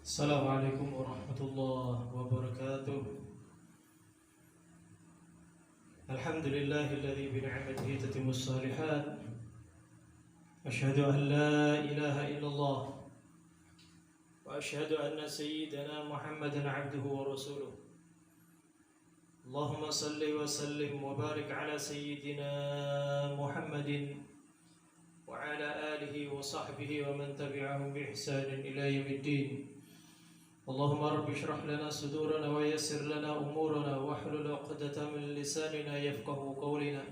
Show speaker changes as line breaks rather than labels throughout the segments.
Assalamualaikum warahmatullahi wabarakatuh. Alhamdulillahilladzi bi ni'matihi tatimmus shalihat. Asyhadu an la ilaha illallah wa asyhadu anna sayyidana Muhammadan 'abduhu wa rasuluh. Allahumma salli wa sallim wa barik ala sayyidina Muhammadin wa ala alihi wa sahbihi wa man tabi'ahum bi ihsanin ila yaumiddin. اللهم رب اشرح لنا صدورنا ويسر لنا أمورنا واحلل عقدة من لساننا يفقه قولنا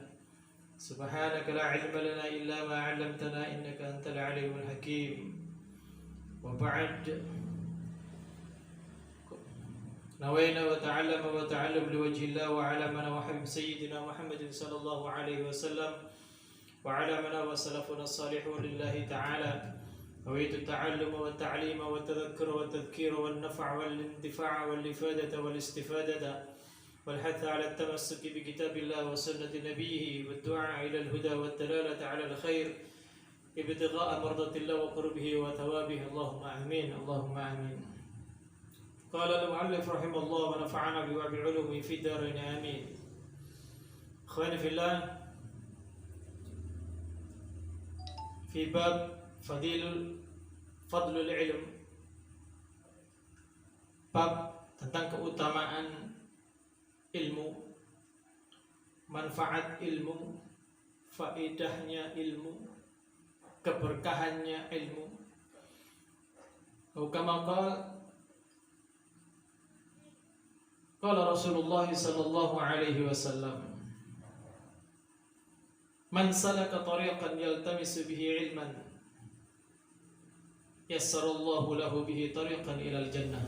سبحانك لا علم لنا إلا ما علمتنا إنك أنت العليم الحكيم وبعد نوينا وتعلم لوجه الله وعلمنا وحبيب سيدنا محمد صلى الله عليه وسلم وعلمنا وسلفنا الصالحون لله تعالى نويت التعلم والتعليم والتذكر والتذكير والنفع والاندفاع والإفادة والاستفادة والحث على التمسك بكتاب الله وسنة نبيه والدعاء إلى الهدى والدلالة على الخير ابتغاء مرضات الله وقربه وثوابه اللهم آمين اللهم آمين. قال المؤلف رحمه الله ونفعنا بعلومه في الدارين آمين. إخواني في الله، في باب fadlul ilm, bab tentang keutamaan ilmu, manfaat ilmu, faedahnya ilmu, keberkahannya ilmu. Kama qala Rasulullah sallallahu alaihi wasallam, man salaka tariqan yaltamisu bihi ilman yassarallahu lahu bihi tariqan ilal jannah.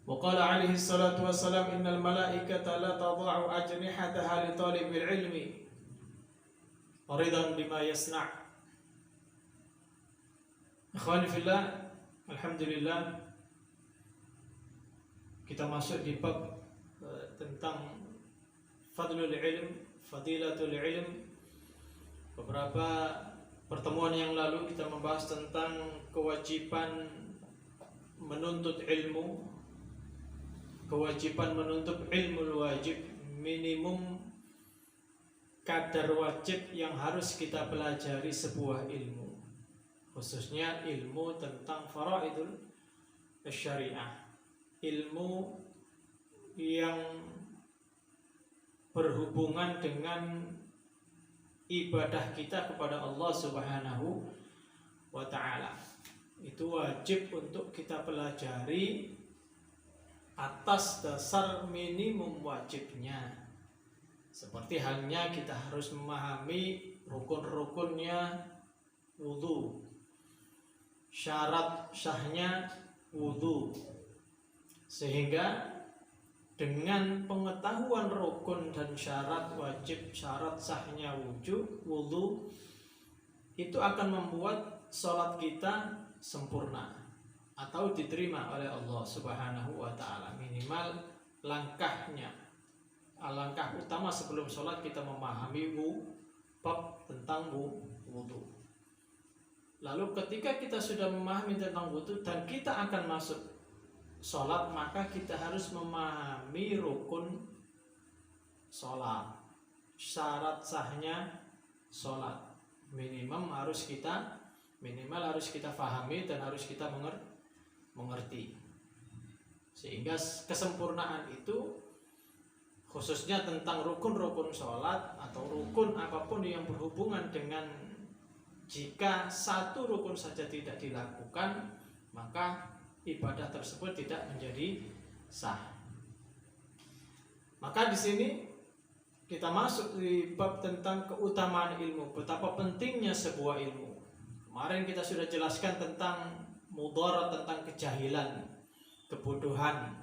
Wa qala alaihi salatu wassalam, innal malaikata la tada'u ajnihataha li talibil ilmi ridan bima yasna'. Ikhwani fillah, alhamdulillah kita masuk di bab tentang fadlul ilm, fadilatul ilm. Beberapa pertemuan yang lalu kita membahas tentang kewajiban menuntut ilmu, kewajiban menuntut ilmu wajib, minimum kadar wajib yang harus kita pelajari sebuah ilmu, khususnya ilmu tentang faraidul syariah, ilmu yang berhubungan dengan ibadah kita kepada Allah Subhanahu wa ta'ala. Itu wajib untuk kita pelajari atas dasar minimum wajibnya. Seperti halnya kita harus memahami rukun-rukunnya wudu, syarat sahnya wudu, sehingga dengan pengetahuan rukun dan syarat wajib, syarat sahnya wudu, itu akan membuat sholat kita sempurna atau diterima oleh Allah Subhanahu wa ta'ala. Minimal langkahnya, langkah utama sebelum sholat kita memahami bab tentang wudu. Lalu ketika kita sudah memahami tentang wudu dan kita akan masuk sholat, maka kita harus memahami rukun sholat, syarat sahnya sholat. Minimal harus kita pahami dan harus kita mengerti. Sehingga kesempurnaan itu khususnya tentang rukun-rukun sholat atau rukun apapun yang berhubungan dengan, jika satu rukun saja tidak dilakukan, maka ibadah tersebut tidak menjadi sah. Maka di sini kita masuk di bab tentang keutamaan ilmu, betapa pentingnya sebuah ilmu. Kemarin kita sudah jelaskan tentang mudarat, tentang kejahilan, kebodohan.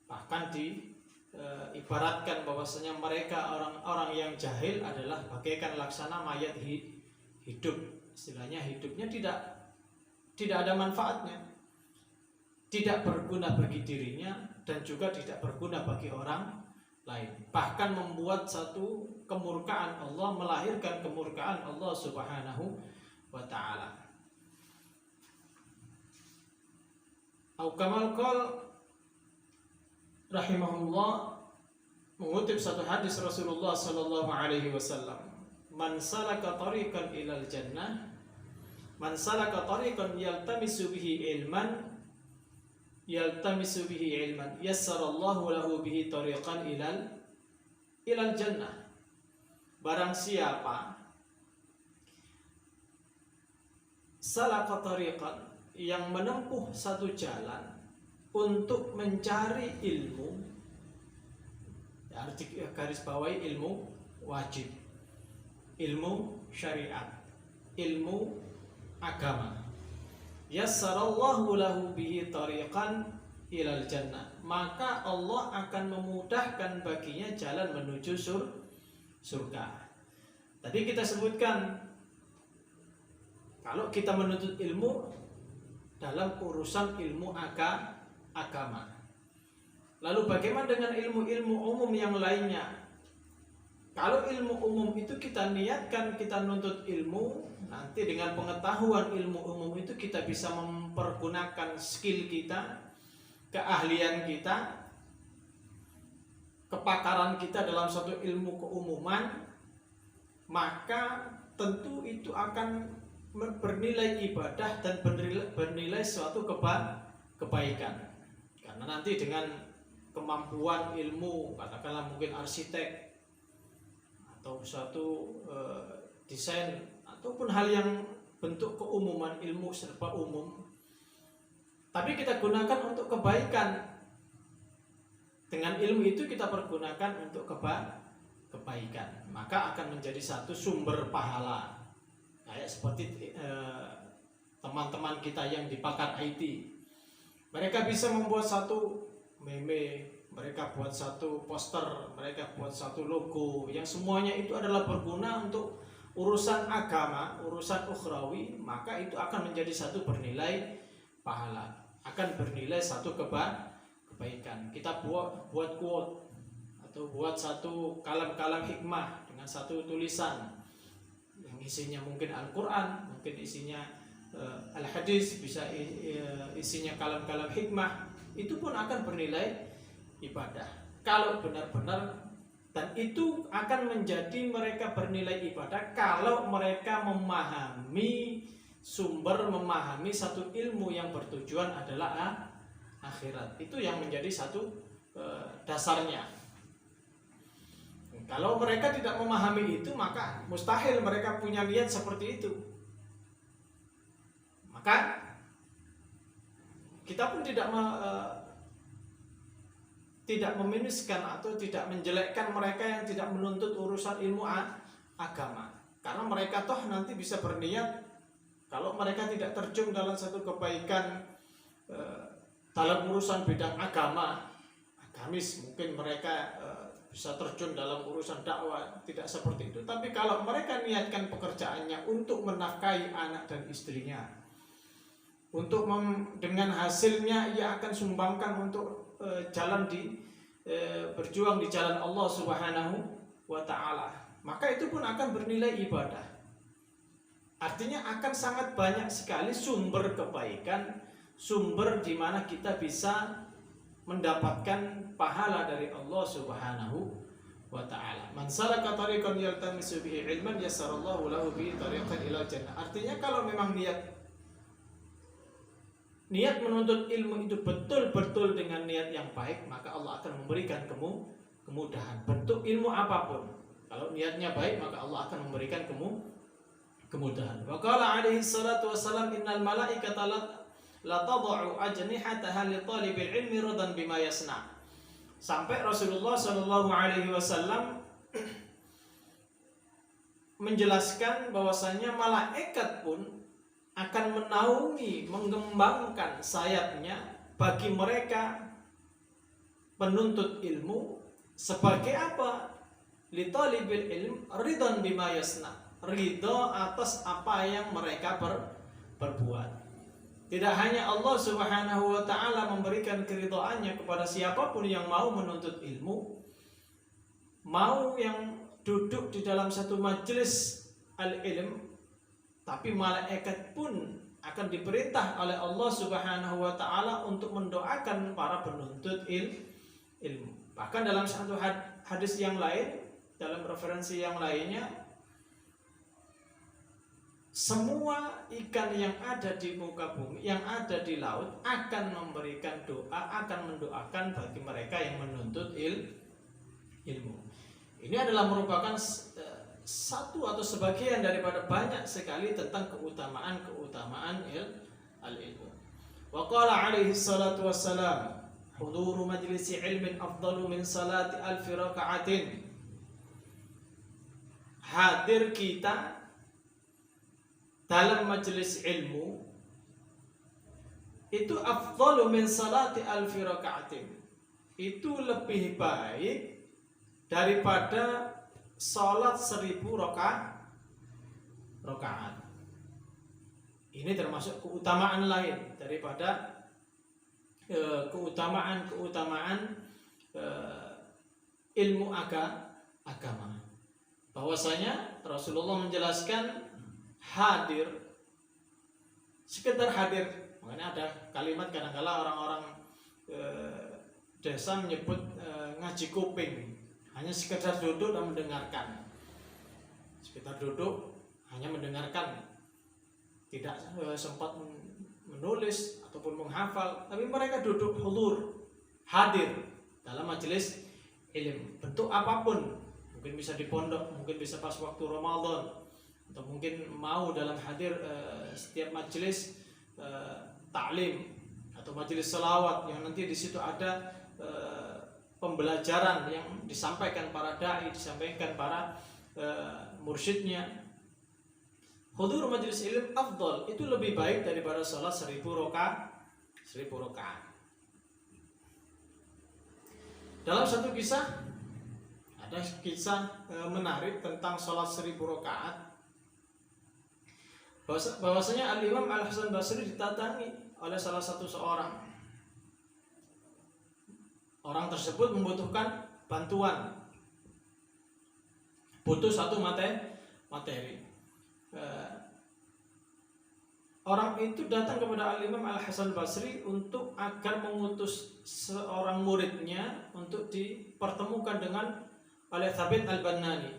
Bahkan ibaratkan bahwasanya mereka orang-orang yang jahil adalah bagaikan laksana mayat hidup. Istilahnya hidupnya tidak ada manfaatnya, tidak berguna bagi dirinya dan juga tidak berguna bagi orang lain. Bahkan membuat satu kemurkaan Allah, melahirkan kemurkaan Allah Subhanahu wa ta'ala. Atau kama qala rahimahullah, mengutip satu hadis Rasulullah sallallahu alaihi wasallam, man salaka tariqan ilal jannah, man salaka tariqan yaltamisu bihi ilman yassarallahu lahu bihi tariqan ilal jannah. Barang siapa salaka tariqan, yang menempuh satu jalan untuk mencari ilmu, arti garis bawahi ilmu wajib, ilmu syariat, ilmu agama, yassarallahu lahu bihi tariqan ilal jannah, maka Allah akan memudahkan baginya jalan menuju surga. Tadi kita sebutkan, kalau kita menuntut ilmu dalam urusan ilmu agama, lalu bagaimana dengan ilmu-ilmu umum yang lainnya? Kalau ilmu umum itu kita niatkan kita nuntut ilmu, nanti dengan pengetahuan ilmu umum itu kita bisa mempergunakan skill kita, keahlian kita, kepakaran kita dalam suatu ilmu keumuman, maka tentu itu akan bernilai ibadah dan bernilai suatu kebaikan. Karena nanti dengan kemampuan ilmu, katakanlah mungkin arsitek atau suatu desain ataupun hal yang bentuk keumuman, ilmu serba umum, tapi kita gunakan untuk kebaikan. Dengan ilmu itu kita pergunakan untuk kebaikan, maka akan menjadi satu sumber pahala. Kayak seperti teman-teman kita yang di pakar IT, mereka bisa membuat satu meme, mereka buat satu poster, mereka buat satu logo, yang semuanya itu adalah berguna untuk urusan agama, urusan ukhrawi, maka itu akan menjadi satu bernilai pahala, akan bernilai satu kebaikan. Kita buat quote atau buat satu kalam-kalam hikmah dengan satu tulisan yang isinya mungkin Al-Quran, mungkin isinya Al-Hadis, bisa isinya kalam-kalam hikmah, itu pun akan bernilai ibadah kalau benar-benar, dan itu akan menjadi mereka bernilai ibadah kalau mereka memahami sumber, memahami satu ilmu yang bertujuan adalah akhirat. Itu yang menjadi satu dasarnya. Kalau mereka tidak memahami itu, maka mustahil mereka punya niat seperti itu. Maka kita pun tidak meminuskan atau tidak menjelekkan mereka yang tidak menuntut urusan ilmu agama, karena mereka toh nanti bisa berniat, kalau mereka tidak terjun dalam satu kebaikan dalam urusan bidang agamis, mungkin mereka bisa terjun dalam urusan dakwah, tidak seperti itu. Tapi kalau mereka niatkan pekerjaannya untuk menafkahi anak dan istrinya, untuk dengan hasilnya ia akan sumbangkan untuk berjuang di jalan Allah Subhanahu wa Ta'ala, maka itu pun akan bernilai ibadah. Artinya akan sangat banyak sekali sumber kebaikan, sumber di mana kita bisa mendapatkan pahala dari Allah Subhanahu wa Ta'ala. Man salaka tariqan yaltamisu bihi ilman yassarallahu lahu bihi tariqan ilal jannah. Artinya kalau memang niat menuntut ilmu itu betul-betul dengan niat yang baik, maka Allah akan memberikan kemudahan bentuk ilmu apapun. Kalau niatnya baik, maka Allah akan memberikan kemudahan. Wa qala alaihi salatu wassalam, innal malaikata la tad'u ajnihataha li talibil ilmi radan bima yasna. Sampai Rasulullah sallallahu alaihi wasallam menjelaskan bahwasanya malaikat pun akan menaungi, mengembangkan sayapnya bagi mereka penuntut ilmu. Sebagai apa? Li talibil ilm ridan bima yasna, ridha atas apa yang mereka berbuat. Tidak hanya Allah Subhanahu wa Ta'ala memberikan keridhaannya kepada siapapun yang mau menuntut ilmu, mau yang duduk di dalam satu majelis al-ilm, tapi malaikat pun akan diperintah oleh Allah Subhanahu wa taala untuk mendoakan para penuntut ilmu. Bahkan dalam satu hadis yang lain, dalam referensi yang lainnya, semua ikan yang ada di muka bumi, yang ada di laut akan memberikan doa, akan mendoakan bagi mereka yang menuntut ilmu. Ini adalah merupakan satu atau sebagian daripada banyak sekali tentang keutamaan ilmu. Wa qala alaihi salatu wassalam, huduru majlisi ilmin afdalu min salati alfi raka'atin. Hadir kita dalam majelis ilmu itu afdalu min salati alfi raka'atin. Itu lebih baik daripada salat 1000 rakaat. Ini termasuk keutamaan lain daripada keutamaan ilmu agama. Bahwasanya Rasulullah menjelaskan hadir, sekedar hadir. Makanya ada kalimat kadang-kala orang-orang desa menyebut ngaji kuping, hanya sekedar duduk dan mendengarkan. Sekedar duduk hanya mendengarkan, tidak sempat menulis ataupun menghafal, tapi mereka duduk hudur, hadir dalam majelis ilmu. Bentuk apapun, mungkin bisa di pondok, mungkin bisa pas waktu Ramadan, atau mungkin mau dalam hadir setiap majelis ta'lim atau majelis selawat yang nanti di situ ada pembelajaran yang disampaikan para dai, disampaikan para mursyidnya. Hudur majelis ilmu afdal, itu lebih baik daripada salat 1000 rakaat. Dalam satu kisah, ada kisah menarik tentang salat 1000 rakaat. Bahwasanya Al-Imam Al-Hasan Basri didatangi oleh salah satu seorang. Orang tersebut membutuhkan bantuan, butuh satu materi. Orang itu datang kepada Al-Imam Al-Hasan Basri untuk agar mengutus seorang muridnya untuk dipertemukan dengan oleh Thabit Al-Bannani.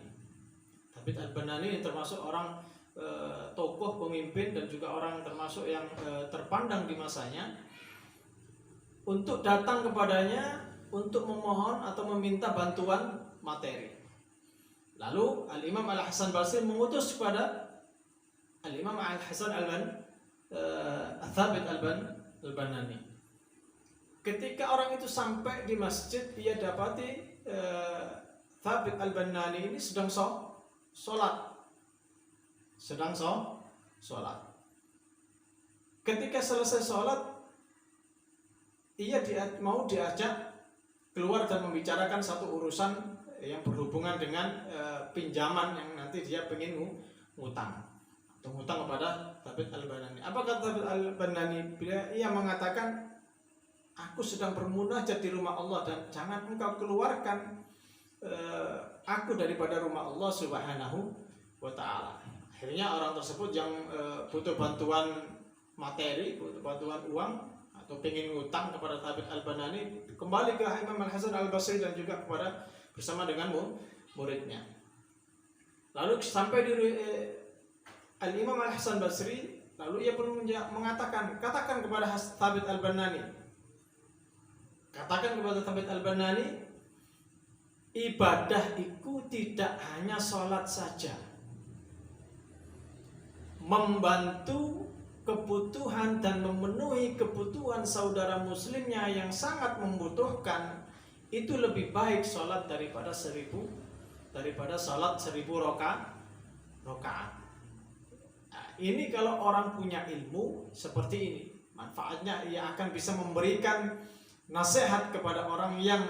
Thabit Al-Bannani termasuk orang tokoh pemimpin dan juga orang termasuk yang terpandang di masanya, untuk datang kepadanya untuk memohon atau meminta bantuan materi. Lalu Al-Imam Al-Hasan Basri mengutus kepada Al-Imam Al-Hasan Thabit Al-Bannani. Ketika orang itu sampai di masjid, ia dapati Thabit Al-Bannani ini sedang sholat. Ketika selesai sholat, ia mau diajak keluar dan membicarakan satu urusan yang berhubungan dengan pinjaman yang nanti dia pengen ngutang kepada Thabit Al-Bannani. Apa kata Thabit Al-Bannani? Ia mengatakan, aku sedang bermunajat di rumah Allah dan jangan engkau keluarkan aku daripada rumah Allah Subhanahu wa ta'ala. Akhirnya orang tersebut yang butuh bantuan materi, butuh bantuan uang atau pengen ngutang kepada Thabit Al-Bannani, kembali ke Imam Al-Hasan Al-Basri dan juga kepada bersama dengan muridnya. Lalu sampai di Al-Imam Al-Hasan Basri, lalu ia pun mengatakan, katakan kepada Thabit Al-Bannani, ibadah itu tidak hanya sholat saja. Membantu kebutuhan dan memenuhi kebutuhan saudara muslimnya yang sangat membutuhkan, itu lebih baik sholat daripada sholat 1000 rakaat. Nah, ini kalau orang punya ilmu seperti ini, manfaatnya ia akan bisa memberikan nasihat kepada orang yang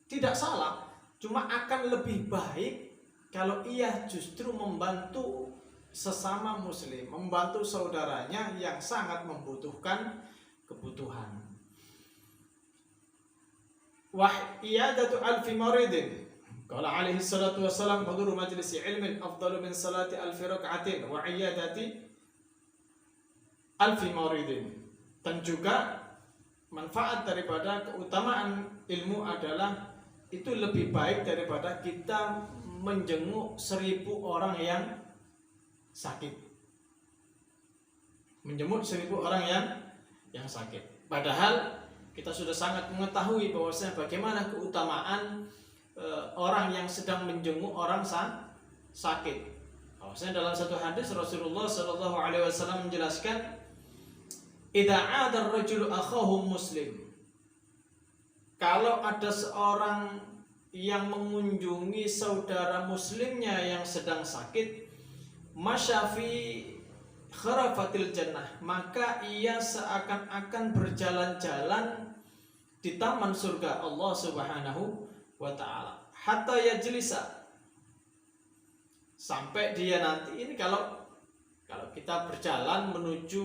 tidak salah, cuma akan lebih baik kalau ia justru membantu sesama muslim, membantu saudaranya yang sangat membutuhkan kebutuhan. Wa iyadatu alfi maridin, qala alaihi salatu wassalam, huduru majlisi ilmin afdalu min salati alfi rak'atin wa iyadati alfi mauridin. Dan juga manfaat daripada keutamaan ilmu adalah itu lebih baik daripada kita menjenguk 1000 orang yang sakit. Menjenguk 1000 orang yang sakit. Padahal kita sudah sangat mengetahui bahwasanya bagaimana keutamaan orang yang sedang menjenguk orang sakit. Bahwasanya dalam satu hadis Rasulullah Shallallahu Alaihi Wasallam menjelaskan, "Idza 'ada ar-rajulu akhahu muslim." Kalau ada seorang yang mengunjungi saudara muslimnya yang sedang sakit, masyafi kharafatil jannah, maka ia seakan-akan berjalan-jalan di taman surga Allah Subhanahu wa ta'ala, hatta yajlisa, sampai dia nanti, ini kalau kita berjalan menuju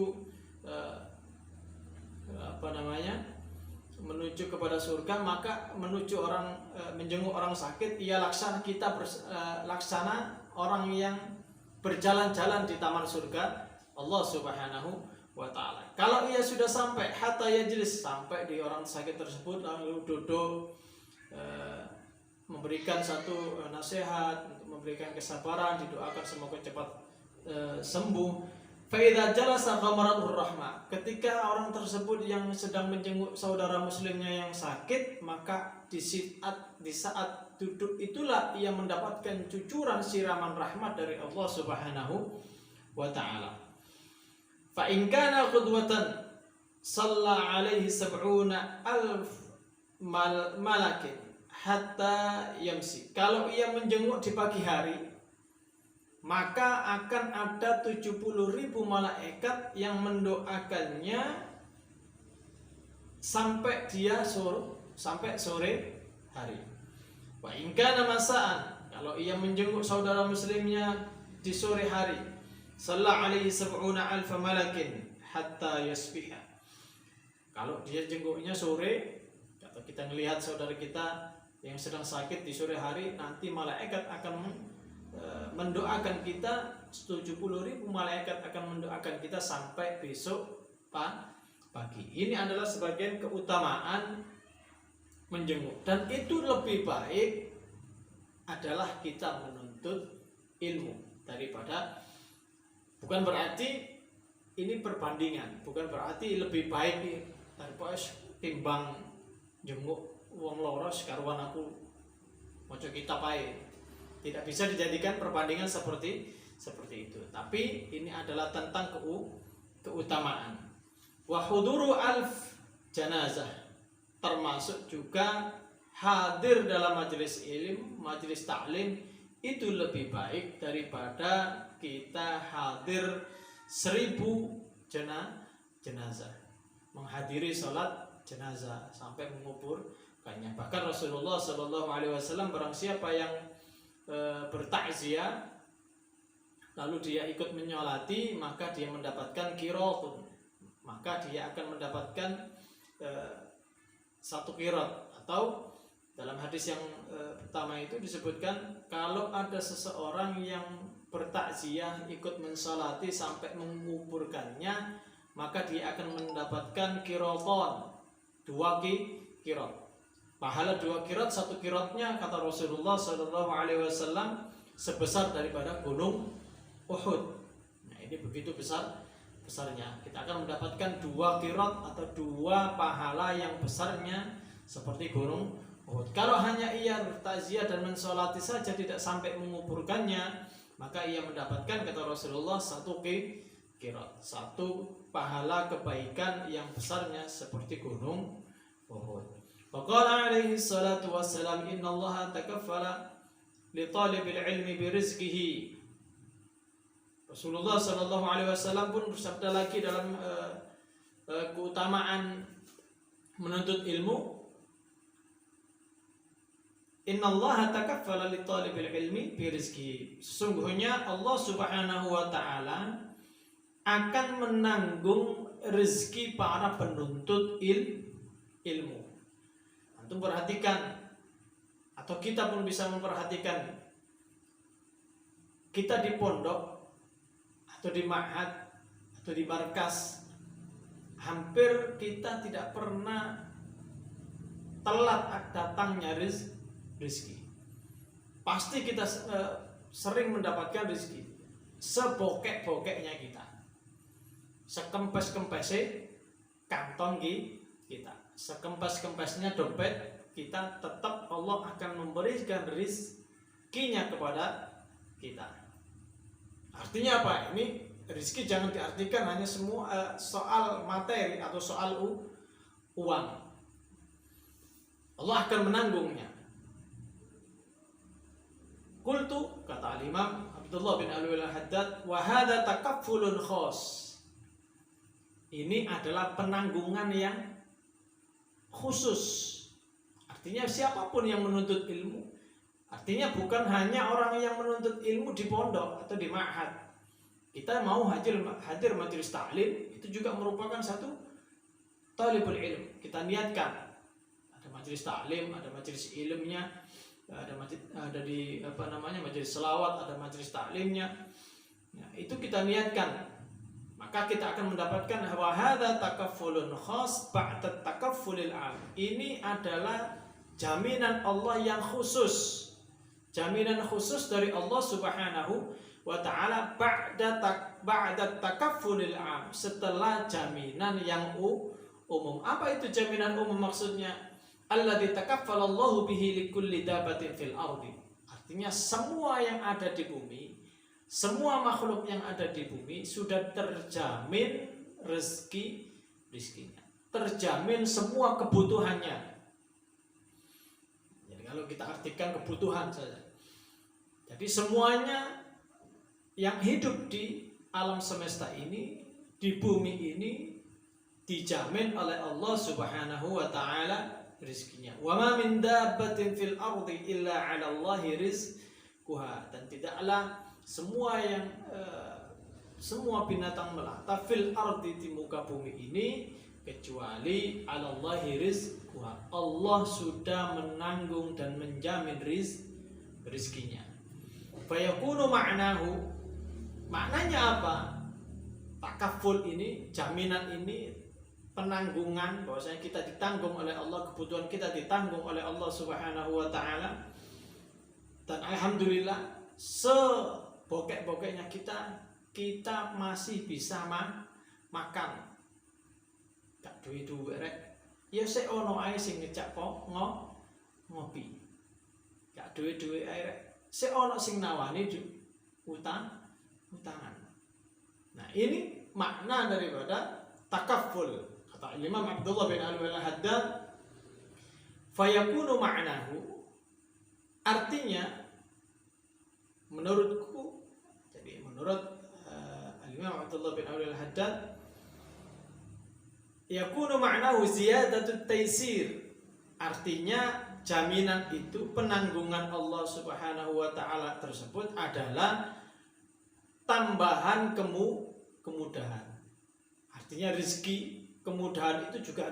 menuju kepada surga, maka menuju orang menjenguk orang sakit, ia laksana orang yang berjalan-jalan di taman surga Allah Subhanahu wa ta'ala. Kalau ia sudah sampai hatta yajlis, sampai di orang sakit tersebut, lalu duduk memberikan satu nasihat, untuk memberikan kesabaran, didoakan semoga cepat sembuh. Fa idza jalasa ghamaratur rahmah, ketika orang tersebut yang sedang menjenguk saudara muslimnya yang sakit, maka di saat duduk itulah ia mendapatkan cucuran siraman rahmat dari Allah Subhanahu wa ta'ala. Fa in kana qudwatan shalla alaihi 70,000 malakin hatta yamsi. Kalau ia menjenguk di pagi hari, maka akan ada 70.000 malaikat yang mendoakannya sampai sore hari. Wa in kana masaan, kalau ia menjenguk saudara muslimnya di sore hari, shalla alaihi 70,000 malakin hatta yasbiha. Kalau dia jenguknya sore, atau kita melihat saudara kita yang sedang sakit di sore hari, nanti malaikat akan mendoakan kita, 70.000 malaikat akan mendoakan kita sampai besok pagi. Ini adalah sebagian keutamaan menjenguk, dan itu lebih baik adalah kita menuntut ilmu daripada, bukan berarti ini perbandingan, bukan berarti lebih baik daripada timbang jenguk wong loros karuan aku moco kitab ae. Tidak bisa dijadikan perbandingan seperti itu. Tapi ini adalah tentang keutamaan. Wa huduru alf janazah, termasuk juga hadir dalam majelis ilmu, majelis taklim, itu lebih baik daripada kita hadir 1000 jenazah, menghadiri sholat jenazah sampai menguburkannya. Bahkan Rasulullah Shallallahu Alaihi Wasallam, barang siapa yang bertakziah lalu dia ikut menyolati, maka dia mendapatkan qiratun, maka dia akan mendapatkan 1 qirat. Atau dalam hadis yang pertama itu disebutkan, kalau ada seseorang yang bertakziah ikut mensolati sampai menguburkannya, maka dia akan mendapatkan qiraton, 2 qirat. Pahala 2 qirat, 1 qiratnya kata Rasulullah Shallallahu Alaihi Wasallam sebesar daripada gunung Uhud. Nah, ini begitu besarnya. Kita akan mendapatkan 2 qirat atau 2 pahala yang besarnya seperti gunung Uhud. Kalau hanya ia bertakziah dan mensolati saja, tidak sampai menguburkannya, maka ia mendapatkan kata Rasulullah 1 qirat, 1 pahala kebaikan yang besarnya seperti gunung Uhud. Faqala alaihi salatu wassalam, inna Allah takaffala li talibil ilmi birizqihi. Rasulullah sallallahu alaihi wasallam pun bersabda lagi dalam keutamaan menuntut ilmu, inna Allah takaffala li talibil ilmi birizqihi. Sesungguhnya Allah Subhanahu wa ta'ala akan menanggung rezeki para penuntut ilmu. Antum perhatikan, atau kita pun bisa memperhatikan, kita di pondok atau di ma'had atau di markas, hampir kita tidak pernah telat datangnya rezeki. Pasti kita sering mendapatkan rezeki. Sebokek-bokeknya kita, sekempes-kempesnya kantong kita, sekempes-kempesnya dompet kita, tetap Allah akan memberikan rezekinya kepada kita. Artinya apa? Ini rezeki jangan diartikan hanya semua soal materi atau soal uang. Allah akan menanggungnya. Qultu, kata Imam Abdullah bin Alwi al-Haddad, wa hadza takaffulun khas. Ini adalah penanggungan yang khusus. Artinya siapapun yang menuntut ilmu. Artinya bukan hanya orang yang menuntut ilmu di pondok atau di ma'had. Kita mau hadir majelis ta'lim, itu juga merupakan satu talibul ilm. Kita niatkan ada majelis ta'lim, ada majelis ilmunya, ada di majelis selawat, ada majelis ta'limnya. Nah, itu kita niatkan. Maka kita akan mendapatkan wa hadza takaffulun khas ba'da takaffulil 'am. Ini adalah jaminan Allah yang khusus. Jaminan khusus dari Allah Subhanahu wa taala ba'da takaffulil 'am, setelah jaminan yang umum. Apa itu jaminan umum maksudnya? Alladzi takaffalallahu bihi likulli dabatin fil ardi. Artinya semua yang ada di bumi, semua makhluk yang ada di bumi sudah terjamin rezekinya, terjamin semua kebutuhannya. Jadi kalau kita artikan kebutuhan saja, jadi semuanya yang hidup di alam semesta ini, di bumi ini, dijamin oleh Allah Subhanahu wa taala rezekinya. Wa ma min dabbatin fil ardi illa 'ala Allahi rizquha. Dan tidaklah semua binatang melata fil ardi, di muka bumi ini, kecuali 'ala Allahi rizquha. Allah sudah menanggung dan menjamin rezekinya. Fa yakunu ma'nahu, maknanya apa? Takaful ini, jaminan ini, penanggungan, bahwasanya kita ditanggung oleh Allah, kebutuhan kita ditanggung oleh Allah Subhanahu wa taala. Dan alhamdulillah sebokek-bokeknya kita masih bisa makan. Gak duwe rek. Ya sik ono ae sing ngejak ngopi. Gak duwe ae rek. Sik ono sing nawani utangan. Nah, ini makna daripada takaful. Kata Imam Abdullah bin Alwi al-Haddad, fayakunu ma'nahu, artinya menurutku, jadi menurut Imam Abdullah bin Alwi al-Haddad, yakunu ma'nahu ziyadatut taysir, artinya jaminan itu, penanggungan Allah Subhanahu wa taala tersebut adalah tambahan kemudahan. Artinya rezeki, kemudahan itu juga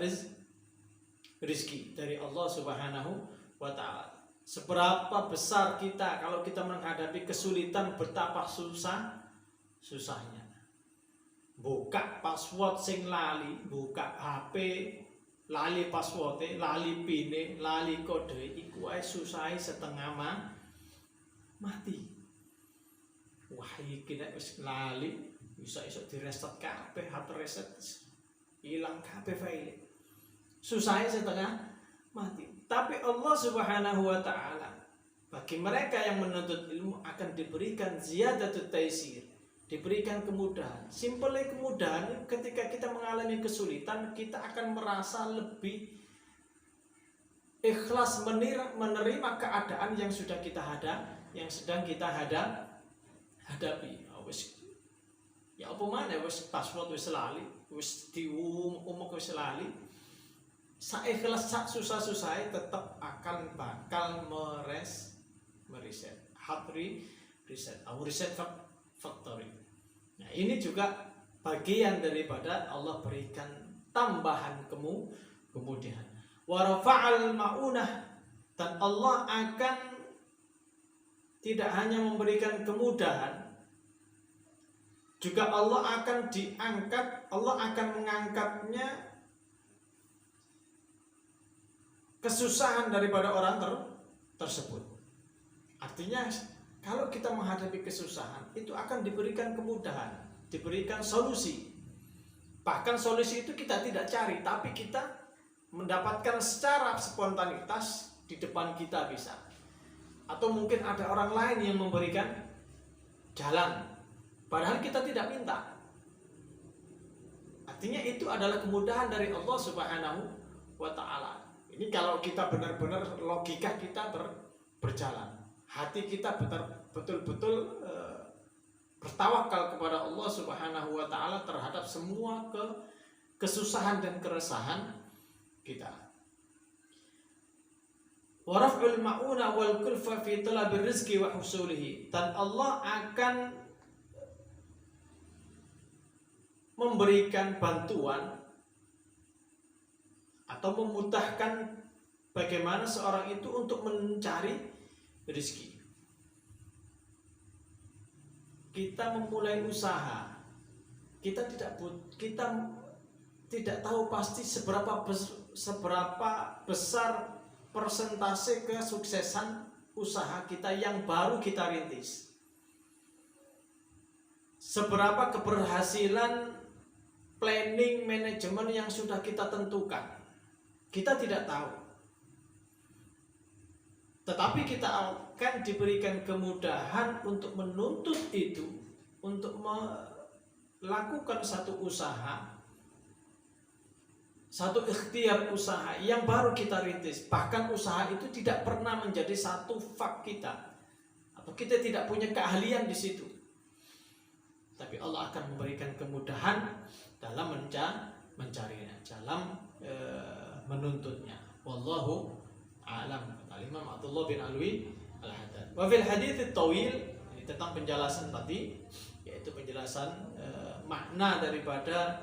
rezeki dari Allah Subhanahu wa taala. Seberapa besar kita kalau kita menghadapi kesulitan, betapa susahnya. Buka password sing lali, buka HP lali password, lali pin, lali kode, iku ae susahe setengah mati. Wah, iki nek wis lali, bisa di reset kabeh, HP reset, hilang kabeh file. Susahnya setengah mati. Tapi Allah Subhanahu wa taala, bagi mereka yang menuntut ilmu akan diberikan ziyadatut taysir, diberikan kemudahan. Simpelnya kemudahan, ketika kita mengalami kesulitan, kita akan merasa lebih ikhlas menerima keadaan yang sudah kita yang sedang kita hadapi. Ya apa mana wis password wis lali, wis diumuk wis lali. Saikhlas sak susah-susah tetap bakal mereset. Hard reset atau reset factory. Nah, ini juga bagian daripada Allah berikan tambahan kemudian. Wa rafa'al ma'unah, dan Allah akan tidak hanya memberikan kemudahan,
juga Allah akan mengangkatnya kesusahan daripada orang tersebut. Artinya kalau kita menghadapi kesusahan itu akan diberikan kemudahan, diberikan solusi. Bahkan solusi itu kita tidak cari, tapi kita mendapatkan secara spontanitas di depan kita bisa. Atau mungkin ada orang lain yang memberikan jalan, padahal kita tidak minta. Artinya itu adalah kemudahan dari Allah Subhanahu wa ta'ala. Ini kalau kita benar-benar logika kita berjalan, hati kita betul-betul bertawakal kepada Allah Subhanahu wa ta'ala terhadap semua kesusahan dan keresahan kita. Wa raf'ul ma'una wal kulfa fi talabir rizqi wa husulihi, dan Allah akan memberikan bantuan atau memudahkan bagaimana seorang itu untuk mencari rezeki. Kita memulai usaha, kita tidak tahu pasti seberapa besar persentase kesuksesan usaha kita yang baru kita rintis. Seberapa keberhasilan planning manajemen yang sudah kita tentukan, kita tidak tahu. Tetapi kita akan diberikan kemudahan untuk menuntut itu, untuk melakukan satu usaha, satu ikhtiar usaha yang baru kita rintis. Bahkan usaha itu tidak pernah menjadi satu fak kita, atau kita tidak punya keahlian di situ. Tapi Allah akan memberikan kemudahan dalam mencarinya, dalam menuntutnya. Wallahu a'lam. Imam Abdullah bin Alwi Al-Haddad. Wa fil hadits at-tawil, ini tentang penjelasan tadi, yaitu penjelasan makna daripada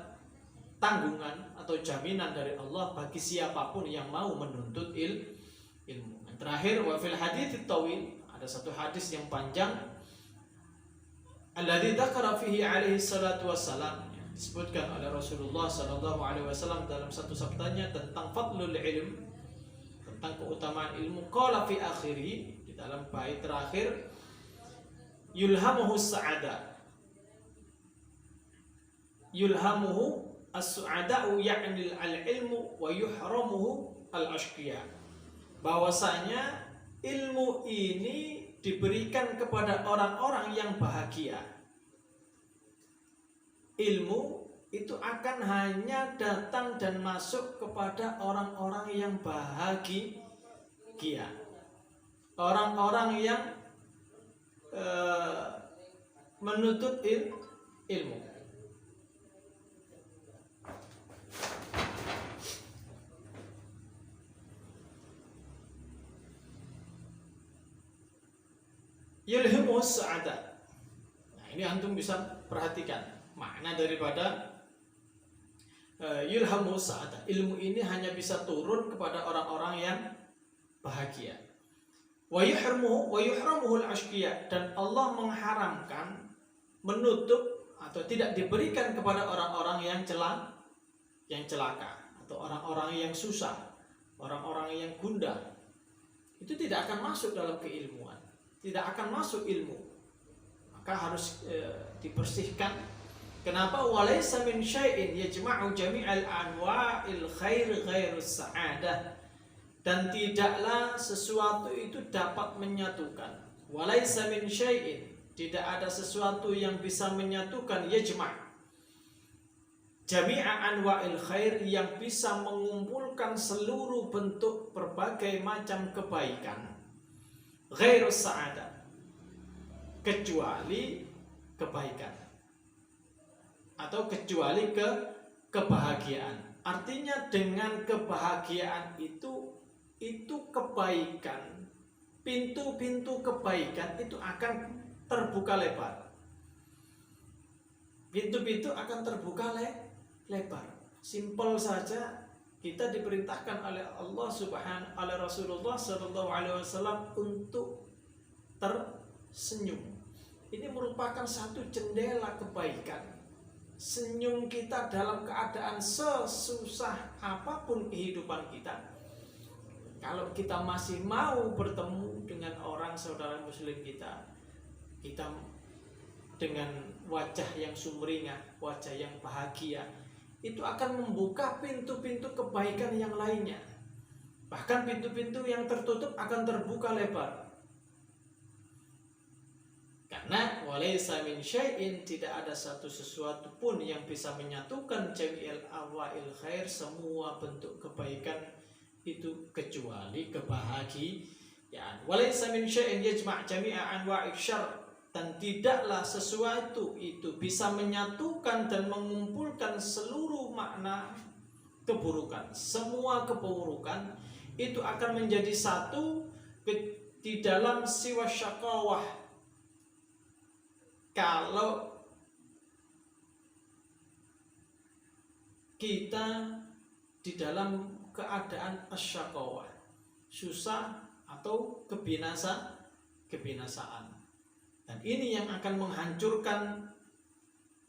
tanggungan atau jaminan dari Allah bagi siapapun yang mau menuntut ilmu. Yang terakhir, wa fil hadits at-tawil, ada satu hadis yang panjang, alladzi dzakara fihi alaihi salatu wassalam, disebutkan oleh Rasulullah sallallahu alaihi wasallam dalam satu sabdanya tentang fadlul ilm, tentang keutamaan ilmu. Qala fi akhiri, di dalam bait terakhir, yulhamuhu as-sa'ada, yulhamuhu as-su'ada'u ya'ni al-ilmu wa yuhramuhu al-ashqiya, bahwasanya ilmu ini diberikan kepada orang-orang yang bahagia. Ilmu itu akan hanya datang dan masuk kepada orang-orang yang bahagia, orang-orang yang menuntut ilmu. Yulhimus sa'ada. Nah, ini antum bisa perhatikan makna daripada yulhamus sa'ada. Ilmu ini hanya bisa turun kepada orang-orang yang bahagia. Wa yuhramuhu al-ashqiya, dan Allah mengharamkan, menutup atau tidak diberikan kepada orang-orang yang celaka atau orang-orang yang susah, orang-orang yang gundah. Itu tidak akan masuk dalam keilmuan, tidak akan masuk ilmu. Maka harus dibersihkan. Kenapa? Walaysa min syai'in yajma'u jami'al anwa'il khair ghairus sa'adah, dan tidaklah sesuatu itu dapat menyatukan. Walaysa min syai'in, tidak ada sesuatu yang bisa menyatukan yajma' jami'a anwa'il khair, yang bisa mengumpulkan seluruh bentuk berbagai macam kebaikan, ghairus sa'adah, kecuali kebaikan atau kecuali kebahagiaan. Artinya dengan kebahagiaan itu kebaikan, pintu-pintu kebaikan itu akan terbuka lebar. Pintu-pintu akan terbuka lebar. Simpel saja, kita diperintahkan oleh Allah Subhanahu, oleh Rasulullah sallallahu alaihi wasallam untuk tersenyum, ini merupakan satu jendela kebaikan. Senyum kita dalam keadaan sesusah apapun kehidupan kita, kalau kita masih mau bertemu dengan orang saudara muslim kita dengan wajah yang sumringah, wajah yang bahagia, itu akan membuka pintu-pintu kebaikan yang lainnya. Bahkan pintu-pintu yang tertutup akan terbuka lebar. Karena walaysa min syai'in, tidak ada satu sesuatu pun yang bisa menyatukan jami'il awail khair, semua bentuk kebaikan itu, kecuali kebahagiaan. Walaysa min syai'in yajma' jami'a anwa'i syarr, dan tidaklah sesuatu itu bisa menyatukan dan mengumpulkan seluruh makna keburukan. Semua keburukan itu akan menjadi satu di dalam siwa syaqawah. Kalau kita di dalam keadaan asyaqawah, susah atau kebinasaan. Dan ini yang akan menghancurkan,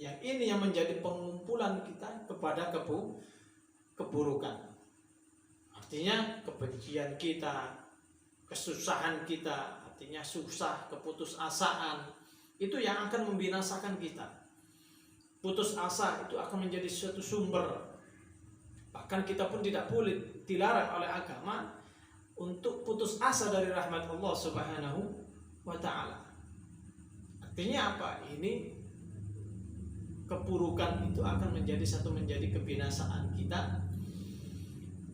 yang ini yang menjadi pengumpulan kita kepada keburukan. Artinya kebencian kita, kesusahan kita, artinya susah, keputusasaan, itu yang akan membinasakan kita. Putus asa itu akan menjadi suatu sumber. Bahkan kita pun tidak boleh, dilarang oleh agama untuk putus asa dari rahmat Allah Subhanahu wa ta'ala. Artinya apa? Ini keburukan itu akan menjadi kebinasaan kita.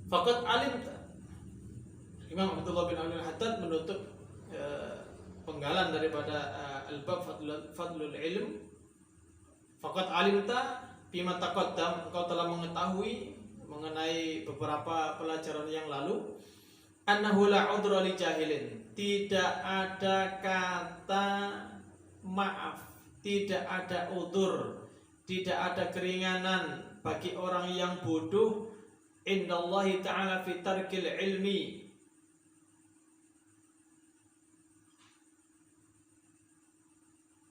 Faqad alim, Imam Abdullah bin Al-Haddad menutup penggalan daripada al-bab fadlul ilm. Faqad alimta bima taqaddam, engkau telah mengetahui mengenai beberapa pelajaran yang lalu, annahu la udra li jahilin, tidak ada kata maaf, tidak ada udzur, tidak ada keringanan bagi orang yang bodoh indallahi ta'ala fi tarkil ilmi.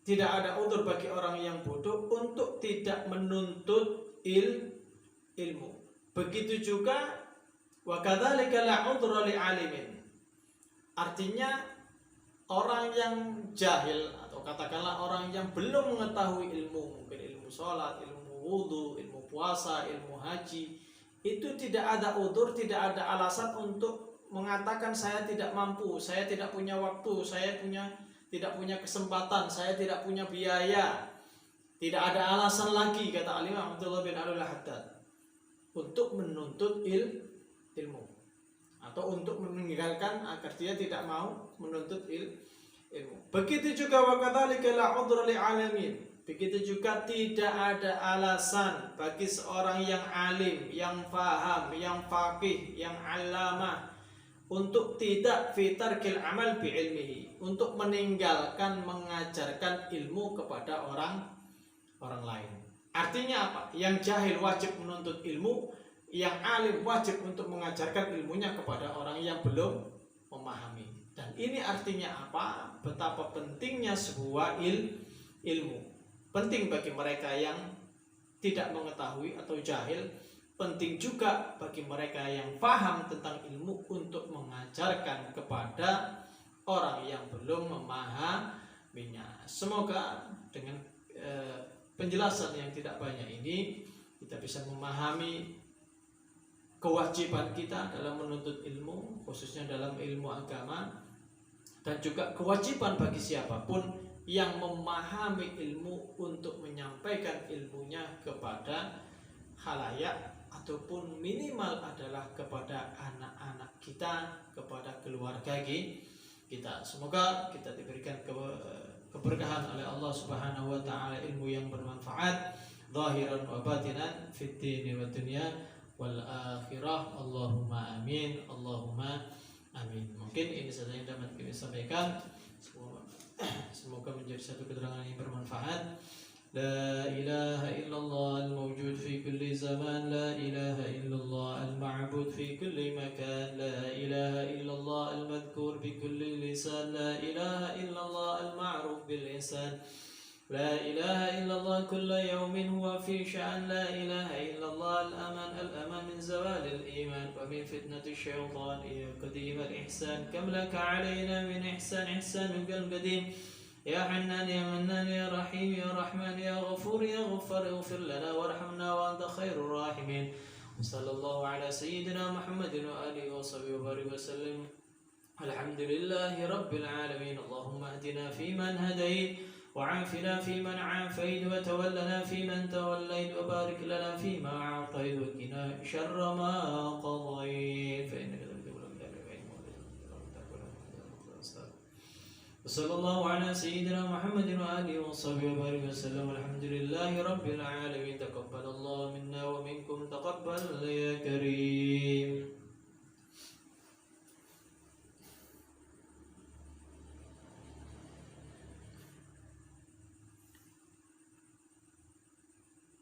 Tidak ada udzur bagi orang yang bodoh untuk tidak menuntut ilmu. Begitu juga wa kadzalika la udra li alimin. Artinya orang yang jahil, atau katakanlah orang yang belum mengetahui ilmu, mungkin ilmu sholat, ilmu wudhu, ilmu puasa, ilmu haji, itu tidak ada udzur, tidak ada alasan untuk mengatakan saya tidak mampu, saya tidak punya waktu, saya tidak punya kesempatan, saya tidak punya biaya. Tidak ada alasan lagi, kata Al-Imam Abdullah bin Al-Haddad, untuk menuntut ilmu, atau untuk meninggalkan agar dia tidak mau menuntut ilmu. Begitu juga wa kadzalika la udra li alamin. Begitu juga tidak ada alasan bagi seorang yang alim, yang faham, yang faqih, yang allamah untuk tidak fi tarkil amal bi ilmihi, untuk meninggalkan mengajarkan ilmu kepada orang lain. Artinya apa? Yang jahil wajib menuntut ilmu, yang alim wajib untuk mengajarkan ilmunya kepada orang yang belum memahami. Dan ini artinya apa? Betapa pentingnya sebuah ilmu. Penting bagi mereka yang tidak mengetahui atau jahil, penting juga bagi mereka yang paham tentang ilmu untuk mengajarkan kepada orang yang belum memahaminya. Semoga dengan penjelasan yang tidak banyak ini kita bisa memahami kewajiban kita dalam menuntut ilmu, khususnya dalam ilmu agama, dan juga kewajiban bagi siapapun yang memahami ilmu untuk menyampaikan ilmunya kepada khalayak, ataupun minimal adalah kepada anak-anak kita, kepada keluarga kita. Semoga kita diberikan keberkahan oleh Allah Subhanahu wa ta'ala, ilmu yang bermanfaat zahiran wa batinan fid dini wa dunya wal akhirah. Allahumma amin, Allahumma amin. Mungkin ini saja yang dapat kami sampaikan. Semoga menjadi satu keterangan yang bermanfaat.
لا إله إلا الله الموجود في كل زمان لا إله إلا الله المعبود في كل مكان لا إله إلا الله المذكور بكل لسان لا إله إلا الله المعروف باللسان لا إله إلا الله كل يوم هو في شأن لا إله إلا الله الأمان من زوال الإيمان ومن فتنة الشيطان يا قديم الإحسان كم لك علينا من إحسانك القديم يا حنان يا منان يا رحيم يا رحمن يا غفور يا غفار اغفر لنا وارحمنا وأنت خير الراحمين وصلى الله على سيدنا محمد وآله وصحبه وبارك وسلم الحمد لله رب العالمين اللهم اهدنا فيمن هديت وعافنا فيمن عافيت وتولنا فيمن توليت وبارك لنا فيما أعطيت وقنا شر ما قضيت فإنك وصلى الله على سيدنا محمد وآله وصحبه وبارك وسلم الحمد لله رب العالمين تقبل الله منا ومنكم تقبل